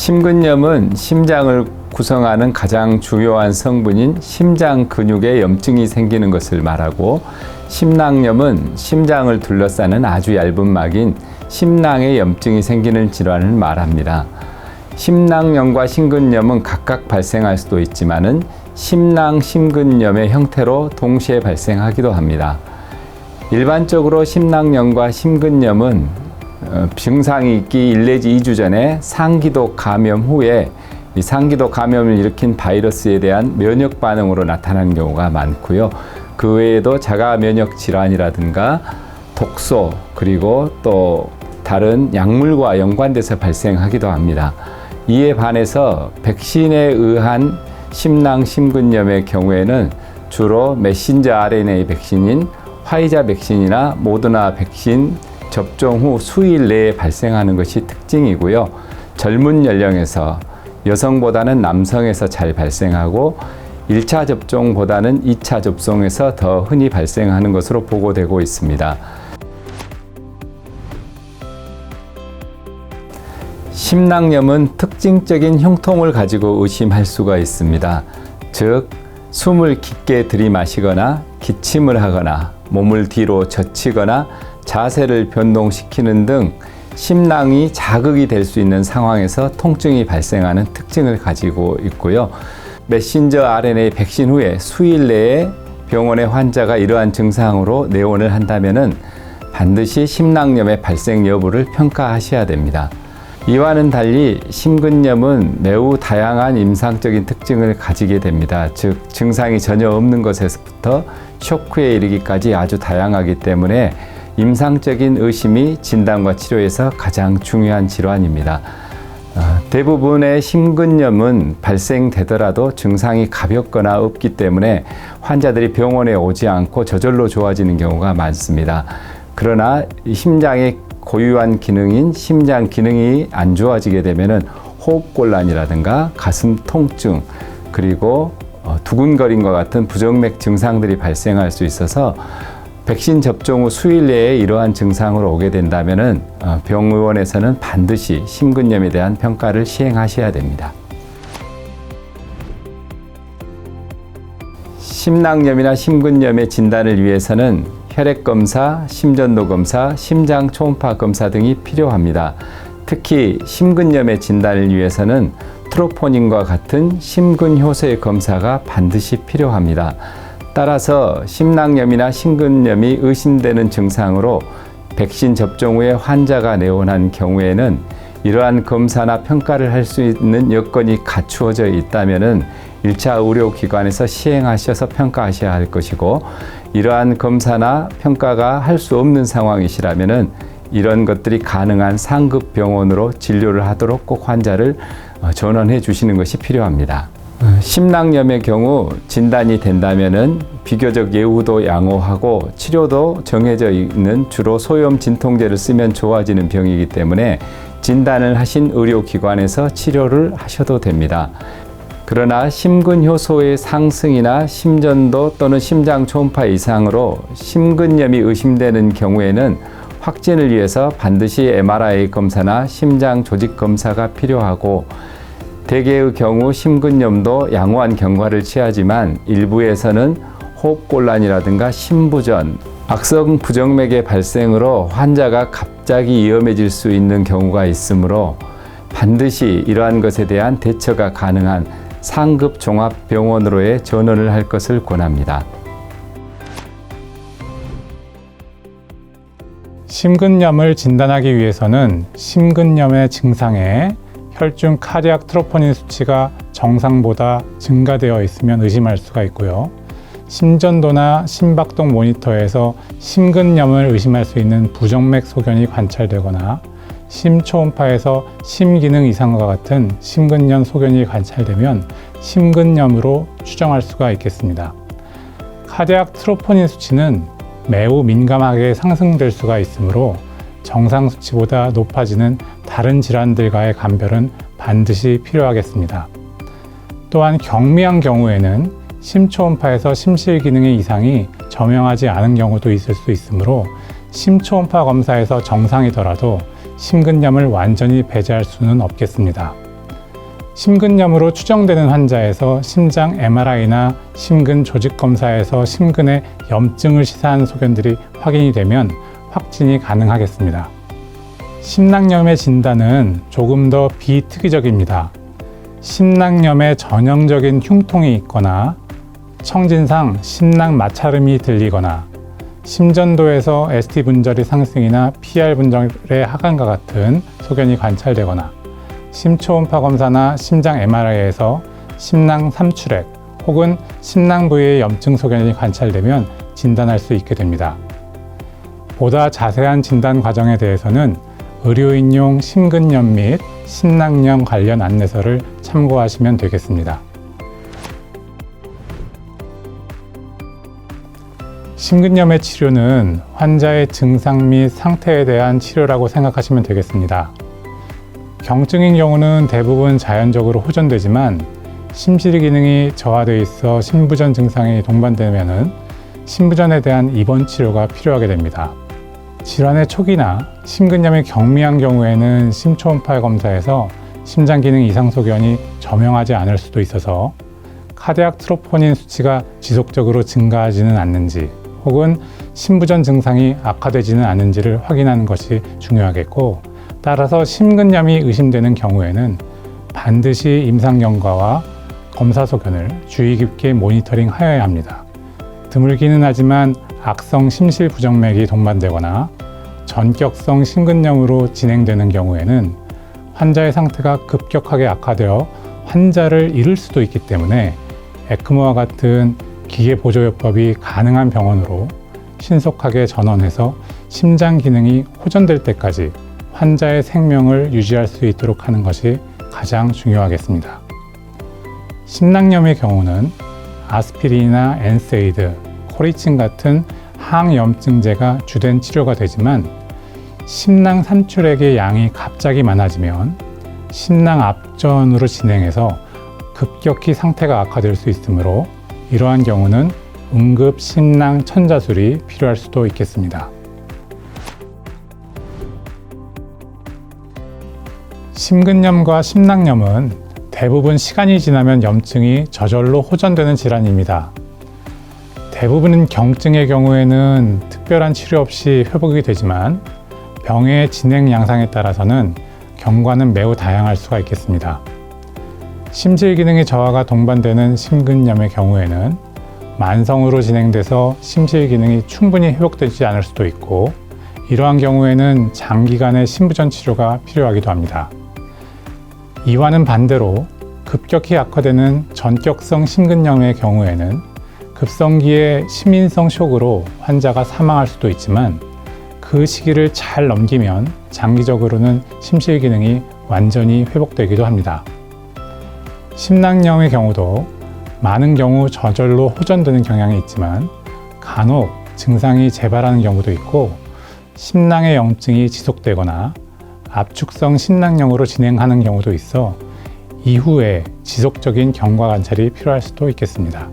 심근염은 심장을 구성하는 가장 중요한 성분인 심장 근육에 염증이 생기는 것을 말하고, 심낭염은 심장을 둘러싸는 아주 얇은 막인 심낭에 염증이 생기는 질환을 말합니다. 심낭염과 심근염은 각각 발생할 수도 있지만은 심낭, 심근염의 형태로 동시에 발생하기도 합니다. 일반적으로 심낭염과 심근염은 증상이 있기 1 내지 2주 전에 상기도 감염 후에 이 상기도 감염을 일으킨 바이러스에 대한 면역 반응으로 나타나는 경우가 많고요. 그 외에도 자가 면역 질환이라든가 독소, 그리고 또 다른 약물과 연관돼서 발생하기도 합니다. 이에 반해서 백신에 의한 심낭, 심근염의 경우에는 주로 메신저 RNA 백신인 화이자 백신이나 모더나 백신 접종 후 수일 내에 발생하는 것이 특징이고요. 젊은 연령에서 여성보다는 남성에서 잘 발생하고 1차 접종보다는 2차 접종에서 더 흔히 발생하는 것으로 보고되고 있습니다. 심낭염은 특징적인 흉통을 가지고 의심할 수가 있습니다. 즉, 숨을 깊게 들이마시거나 기침을 하거나 몸을 뒤로 젖히거나 자세를 변동시키는 등 심낭이 자극이 될 수 있는 상황에서 통증이 발생하는 특징을 가지고 있고요. 메신저 RNA 백신 후에 수일 내에 병원에 환자가 이러한 증상으로 내원을 한다면은 반드시 심낭염의 발생 여부를 평가하셔야 됩니다. 이와는 달리 심근염은 매우 다양한 임상적인 특징을 가지게 됩니다. 즉, 증상이 전혀 없는 것에서부터 쇼크에 이르기까지 아주 다양하기 때문에 임상적인 의심이 진단과 치료에서 가장 중요한 질환입니다. 대부분의 심근염은 발생되더라도 증상이 가볍거나 없기 때문에 환자들이 병원에 오지 않고 저절로 좋아지는 경우가 많습니다. 그러나 심장의 고유한 기능인 심장 기능이 안 좋아지게 되면은 호흡곤란이라든가 가슴 통증, 그리고 두근거림과 같은 부정맥 증상들이 발생할 수 있어서 백신 접종 후 수일 내에 이러한 증상으로 오게 된다면은 병의원에서는 반드시 심근염에 대한 평가를 시행하셔야 됩니다. 심낭염이나 심근염의 진단을 위해서는 혈액검사, 심전도 검사, 심장 초음파 검사 등이 필요합니다. 특히 심근염의 진단을 위해서는 트로포닌과 같은 심근효소의 검사가 반드시 필요합니다. 따라서 심낭염이나 심근염이 의심되는 증상으로 백신 접종 후에 환자가 내원한 경우에는 이러한 검사나 평가를 할 수 있는 여건이 갖추어져 있다면은 1차 의료기관에서 시행하셔서 평가하셔야 할 것이고, 이러한 검사나 평가가 할 수 없는 상황이시라면은 이런 것들이 가능한 상급 병원으로 진료를 하도록 꼭 환자를 전원해 주시는 것이 필요합니다. 심낭염의 경우 진단이 된다면은 비교적 예후도 양호하고 치료도 정해져 있는 주로 소염 진통제를 쓰면 좋아지는 병이기 때문에 진단을 하신 의료기관에서 치료를 하셔도 됩니다. 그러나 심근효소의 상승이나 심전도 또는 심장 초음파 이상으로 심근염이 의심되는 경우에는 확진을 위해서 반드시 MRI 검사나 심장 조직 검사가 필요하고, 대개의 경우 심근염도 양호한 경과를 취하지만 일부에서는 호흡곤란이라든가 심부전, 악성 부정맥의 발생으로 환자가 갑자기 위험해질 수 있는 경우가 있으므로 반드시 이러한 것에 대한 대처가 가능한 상급 종합병원으로의 전원을 할 것을 권합니다. 심근염을 진단하기 위해서는 심근염의 증상에 혈중 카디악 트로포닌 수치가 정상보다 증가되어 있으면 의심할 수가 있고요. 심전도나 심박동 모니터에서 심근염을 의심할 수 있는 부정맥 소견이 관찰되거나 심초음파에서 심기능 이상과 같은 심근염 소견이 관찰되면 심근염으로 추정할 수가 있겠습니다. 카디악 트로포닌 수치는 매우 민감하게 상승될 수가 있으므로 정상 수치보다 높아지는 다른 질환들과의 감별은 반드시 필요하겠습니다. 또한 경미한 경우에는 심초음파에서 심실 기능의 이상이 저명하지 않은 경우도 있을 수 있으므로 심초음파 검사에서 정상이더라도 심근염을 완전히 배제할 수는 없겠습니다. 심근염으로 추정되는 환자에서 심장 MRI나 심근 조직 검사에서 심근에 염증을 시사하는 소견들이 확인이 되면 확진이 가능하겠습니다. 심낭염의 진단은 조금 더 비특이적입니다. 심낭염에 전형적인 흉통이 있거나 청진상 심낭 마찰음이 들리거나 심전도에서 ST 분절의 상승이나 PR 분절의 하강과 같은 소견이 관찰되거나 심초음파 검사나 심장 MRI에서 심낭 삼출액 혹은 심낭 부위의 염증 소견이 관찰되면 진단할 수 있게 됩니다. 보다 자세한 진단 과정에 대해서는 의료인용 심근염 및 심낭염 관련 안내서를 참고하시면 되겠습니다. 심근염의 치료는 환자의 증상 및 상태에 대한 치료라고 생각하시면 되겠습니다. 경증인 경우는 대부분 자연적으로 호전되지만 심실 기능이 저하되어 있어 심부전 증상이 동반되면 심부전에 대한 입원 치료가 필요하게 됩니다. 질환의 초기나 심근염이 경미한 경우에는 심초음파 검사에서 심장 기능 이상 소견이 저명하지 않을 수도 있어서 카디악 트로포닌 수치가 지속적으로 증가하지는 않는지 혹은 심부전 증상이 악화되지는 않은지를 확인하는 것이 중요하겠고, 따라서 심근염이 의심되는 경우에는 반드시 임상경과와 검사 소견을 주의 깊게 모니터링하여야 합니다. 드물기는 하지만 악성 심실 부정맥이 동반되거나 전격성 심근염으로 진행되는 경우에는 환자의 상태가 급격하게 악화되어 환자를 잃을 수도 있기 때문에 에크모와 같은 기계 보조요법이 가능한 병원으로 신속하게 전원해서 심장 기능이 호전될 때까지 환자의 생명을 유지할 수 있도록 하는 것이 가장 중요하겠습니다. 심낭염의 경우는 아스피린이나 엔세이드, 코리친 같은 항염증제가 주된 치료가 되지만 심낭 삼출액의 양이 갑자기 많아지면 심낭 압전으로 진행해서 급격히 상태가 악화될 수 있으므로 이러한 경우는 응급 심낭 천자술이 필요할 수도 있겠습니다. 심근염과 심낭염은 대부분 시간이 지나면 염증이 저절로 호전되는 질환입니다. 대부분은 경증의 경우에는 특별한 치료 없이 회복이 되지만 병의 진행 양상에 따라서는 경과는 매우 다양할 수가 있겠습니다. 심질 기능의 저하가 동반되는 심근염의 경우에는 만성으로 진행돼서 심실 기능이 충분히 회복되지 않을 수도 있고, 이러한 경우에는 장기간의 심부전 치료가 필요하기도 합니다. 이와는 반대로 급격히 악화되는 전격성 심근염의 경우에는 급성기의 심인성 쇼크로 환자가 사망할 수도 있지만 그 시기를 잘 넘기면 장기적으로는 심실 기능이 완전히 회복되기도 합니다. 심낭염의 경우도 많은 경우 저절로 호전되는 경향이 있지만 간혹 증상이 재발하는 경우도 있고, 심낭의 염증이 지속되거나 압축성 심낭염으로 진행하는 경우도 있어 이후에 지속적인 경과 관찰이 필요할 수도 있겠습니다.